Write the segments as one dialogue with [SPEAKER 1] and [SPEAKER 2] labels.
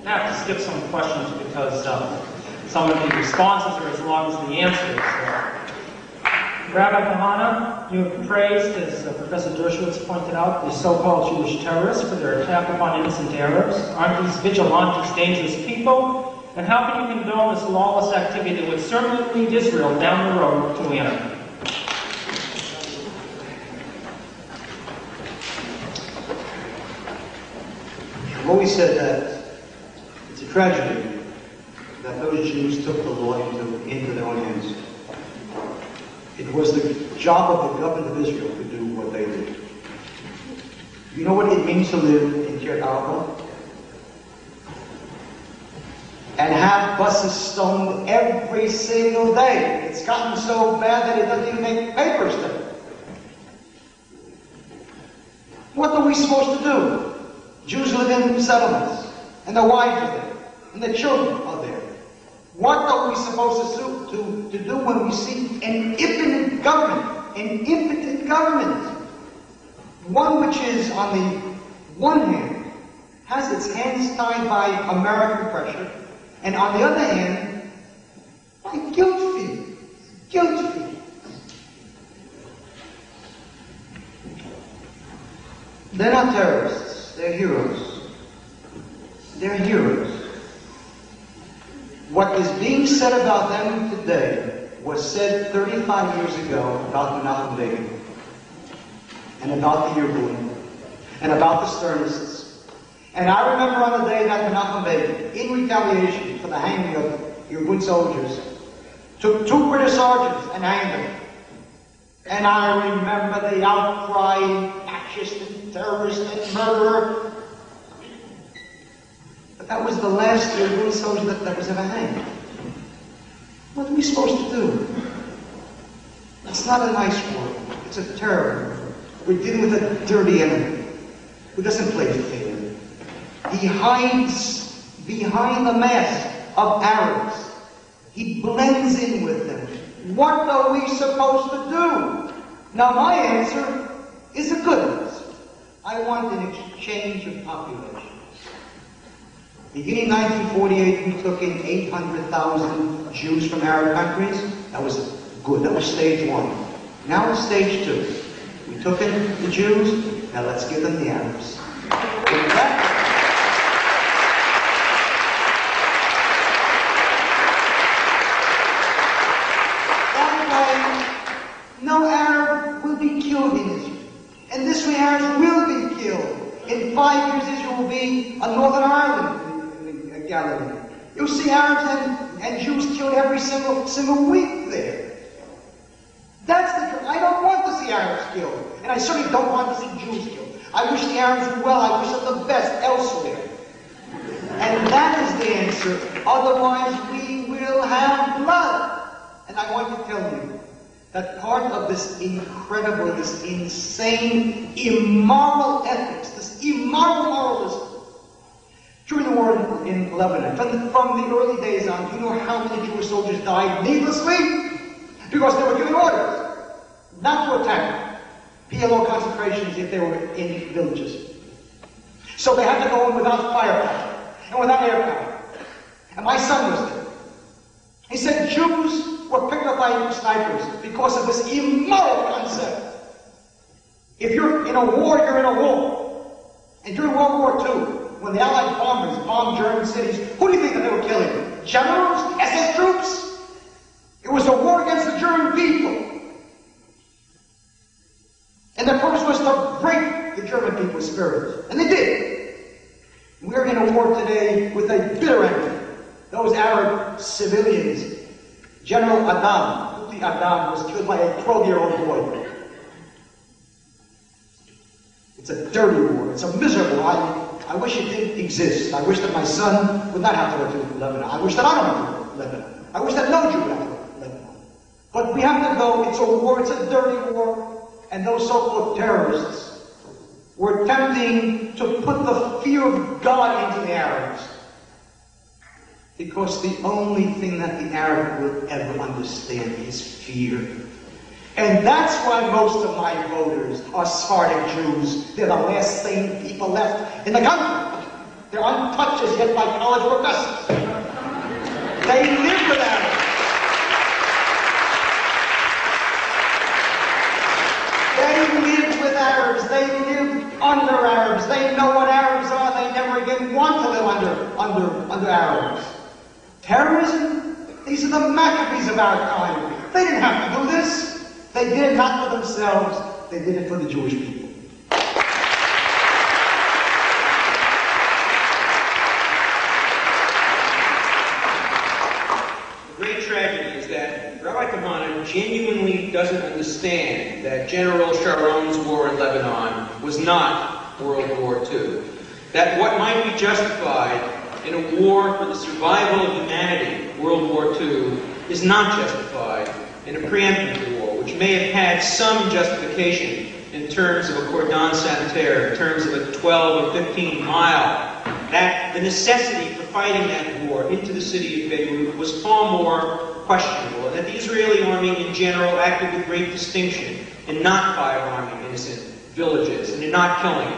[SPEAKER 1] I have to skip some questions because some of the responses are as long as the answers. Rabbi Kahane, you have praised, as Professor Dershowitz pointed out, the so-called Jewish terrorists for their attack upon innocent Arabs. Aren't these vigilantes dangerous people? And how can you condone this lawless activity that would certainly lead Israel down the road to anarchy?
[SPEAKER 2] I've always said that it's a tragedy that those Jews took the law into their own hands. It was the job of the government of Israel to do what they did. You know what it means to live in Kiryat Arba? And have buses stoned every single day. It's gotten so bad that it doesn't even make papers there. What are we supposed to do? Jews live in settlements, and their wives are there, and their children are there. What are we supposed to do when we see an impotent government, one which is, on the one hand, has its hands tied by American pressure, and on the other hand, by guilt feelings. They're not terrorists, they're heroes. They're heroes. What is being said about them today was said 35 years ago about Menachem Begin, and about the Irgun, and about the Sternists. And I remember on the day that Menachem Begin, in retaliation for the hanging of Irgun soldiers, took 2 British sergeants and hanged them. And I remember the outcry, fascist and terrorist and murderer. But that was the last Irgun soldier that was ever hanged. What are we supposed to do? It's not a nice war. It's a terror war. We're dealing with a dirty enemy who doesn't play fair. He hides behind the mask of Arabs. He blends in with them. What are we supposed to do? Now my answer is a good answer. I want an exchange of population. Beginning 1948, we took in 800,000 Jews from Arab countries. That was good. That was stage 1. Now it's stage 2. We took in the Jews. Now let's give them the Arabs. No Arab will be killed in Israel. And this way Arabs will be killed. In 5 years Israel will be a Northern Ireland in Galilee. You'll see Arabs and Jews killed every single week there. That's the truth. I don't want to see Arabs killed. And I certainly don't want to see Jews killed. I wish the Arabs well. I wish them the best elsewhere. And that is the answer. Otherwise we will have blood. And I want to tell you that part of this incredible, this insane, immoral ethics, this immoral moralism, during the war in Lebanon, from the early days on, do you know how many Jewish soldiers died needlessly? Because they were given orders not to attack PLO concentrations if they were in villages. So they had to go in without firepower and without air power. And my son was there. He said Jews were picked up by snipers because of this immoral concept. If you're in a war, you're in a war. And during World War II, when the Allied bombers bombed German cities, who do you think that they were killing? Generals? SS troops? It was a war against the German people. And their purpose was to break the German people's spirit. And they did. We're in a war today with a bitter enemy. Those Arab civilians. General Adam, Adam, was killed by a 12-year-old boy. It's a dirty war. It's a miserable war. I wish it didn't exist. I wish that my son would not have to go to Lebanon. I wish that I don't have to go to Lebanon. I wish that no Jew would have to go to Lebanon. But we have to go. It's a war. It's a dirty war. And those so-called terrorists were attempting to put the fear of God into the Arabs. Because the only thing that the Arab will ever understand is fear. And that's why most of my voters are Sephardic Jews. They're the last sane people left in the country. They're untouched as yet by college professors. They live with Arabs. They live with Arabs. They live under Arabs. They know what Arabs are. They never again want to live under Arabs. Terrorism? These are the Maccabees of our time. They didn't have to do this. They did it not for themselves. They did it for the Jewish people.
[SPEAKER 3] The great tragedy is that Rabbi Kahane genuinely doesn't understand that General Sharon's war in Lebanon was not World War II. That what might be justified in a war for the survival of humanity, World War II, is not justified in a preemptive war, which may have had some justification in terms of a cordon sanitaire, in terms of a 12 or 15 mile. That the necessity for fighting that war into the city of Beirut was far more questionable, and that the Israeli army in general acted with great distinction in not firearming innocent villages and in not killing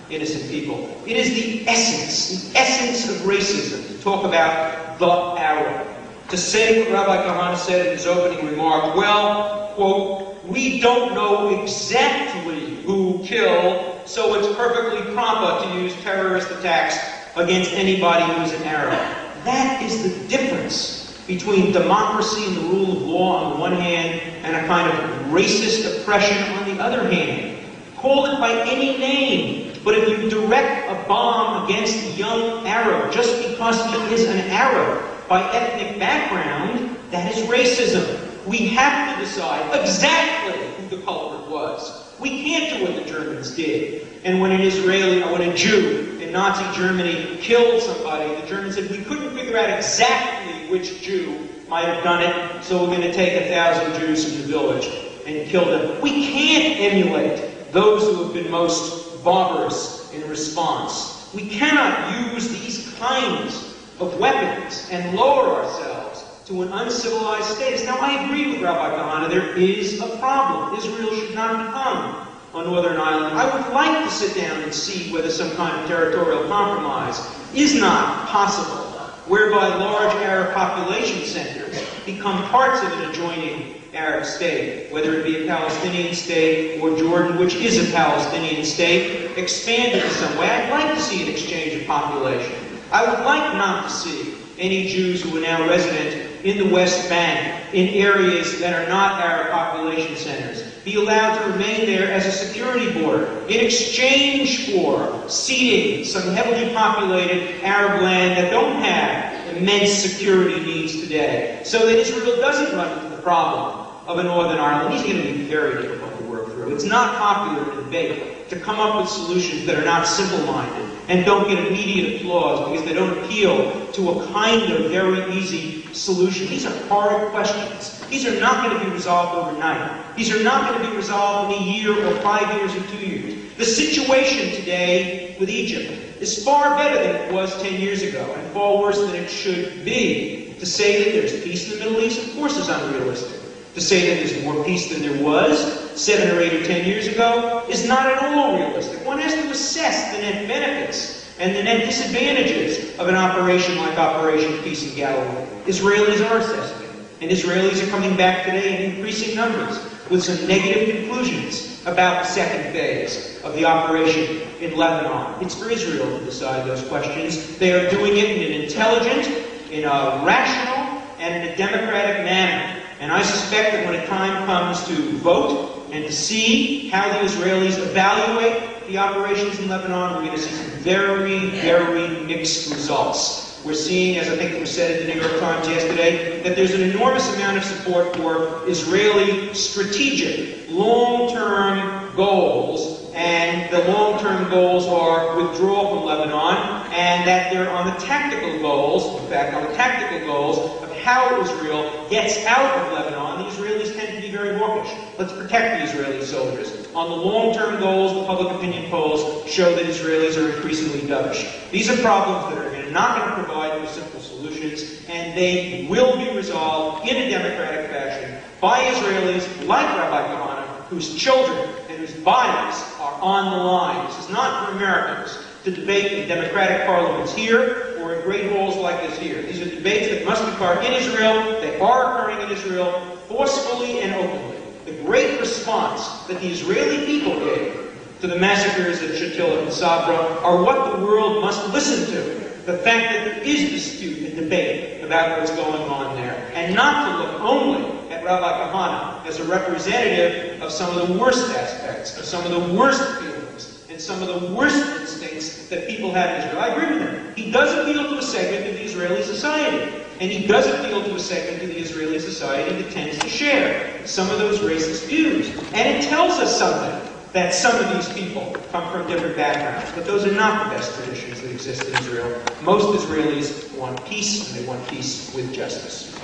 [SPEAKER 3] innocent people. It is the essence of racism to talk about the Arab. To say what Rabbi Kahane said in his opening remark, well, quote, we don't know exactly who killed, so it's perfectly proper to use terrorist attacks against anybody who's an Arab. That is the difference between democracy and the rule of law on the one hand and a kind of racist oppression on the other hand. Call it by any name, but if you direct a bomb against a young Arab just because he is an Arab by ethnic background, that is racism. We have to decide exactly who the culprit was. We can't do what the Germans did. And when an Israeli, or when a Jew in Nazi Germany killed somebody, the Germans said, we couldn't figure out exactly which Jew might have done it, so we're going to take 1,000 Jews from the village and kill them. We can't emulate those who have been most barbarous in response. We cannot use these kinds of weapons and lower ourselves to an uncivilized status. Now, I agree with Rabbi Kahane, there is a problem. Israel should not become a northern island. I would like to sit down and see whether some kind of territorial compromise is not possible, whereby large Arab population centers become parts of an adjoining Arab state, whether it be a Palestinian state or Jordan, which is a Palestinian state, expanded in some way. I'd like to see an exchange of population. I would like not to see any Jews who are now resident in the West Bank, in areas that are not Arab population centers, be allowed to remain there as a security border in exchange for ceding some heavily populated Arab land that don't have immense security needs today, so that Israel doesn't run into the problem of a Northern Ireland. These are going to be very difficult to work through. It's not popular in the debate to come up with solutions that are not simple-minded and don't get immediate applause because they don't appeal to a kind of very easy solution. These are hard questions. These are not going to be resolved overnight. These are not going to be resolved in a year or 5 years or 2 years. The situation today with Egypt is far better than it was 10 years ago and far worse than it should be. To say that there's peace in the Middle East, of course, is unrealistic. To say that there's more peace than there was 7 or 8 or 10 years ago is not at all realistic. One has to assess the net benefits and the net disadvantages of an operation like Operation Peace in Galilee. Israelis are assessing it, and Israelis are coming back today in increasing numbers with some negative conclusions about the second phase of the operation in Lebanon. It's for Israel to decide those questions. They are doing it in an intelligent, in a rational, and in a democratic manner. And I suspect that when the time comes to vote and to see how the Israelis evaluate the operations in Lebanon, we're going to see some very, very mixed results. We're seeing, as I think it was said in the New York Times yesterday, that there's an enormous amount of support for Israeli strategic, long-term goals, and the long-term goals are withdrawal from Lebanon, and that they're on the tactical goals, in fact, on the tactical goals of how Israel gets out of Lebanon. The Israelis tend to be very hawkish. Let's protect the Israeli soldiers. On the long-term goals, the public opinion polls show that Israelis are increasingly dovish. These are problems that are not going to provide no simple solutions, and they will be resolved in a democratic fashion by Israelis like Rabbi Kahane, whose children and whose bodies are on the line. This is not for Americans to debate in democratic parliaments here or in great halls like this here. These are debates that must occur in Israel. They are occurring in Israel forcefully and openly. The great response that the Israeli people gave to the massacres at Shatila and Sabra are what the world must listen to. The fact that there is dispute and debate about what's going on there, and not to look only at Rabbi Kahane as a representative of some of the worst aspects, of some of the worst feelings, and some of the worst instincts that people have in Israel. I agree with him. He does appeal to a segment of the Israeli society, and he does appeal to a segment of the Israeli society that tends to share some of those racist views. And it tells us something, that some of these people come from different backgrounds, but those are not the best traditions that exist in Israel. Most Israelis want peace, and they want peace with justice.